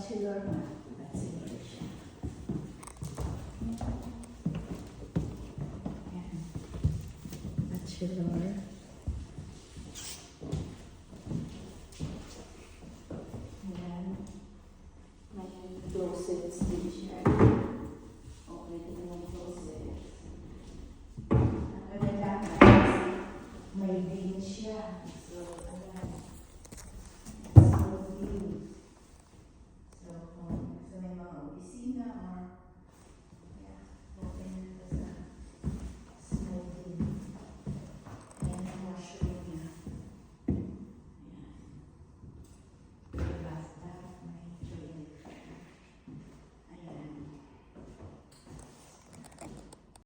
bachelor na. Bachelor siya. Ayan. Bachelor. Ayan. May closets din siya.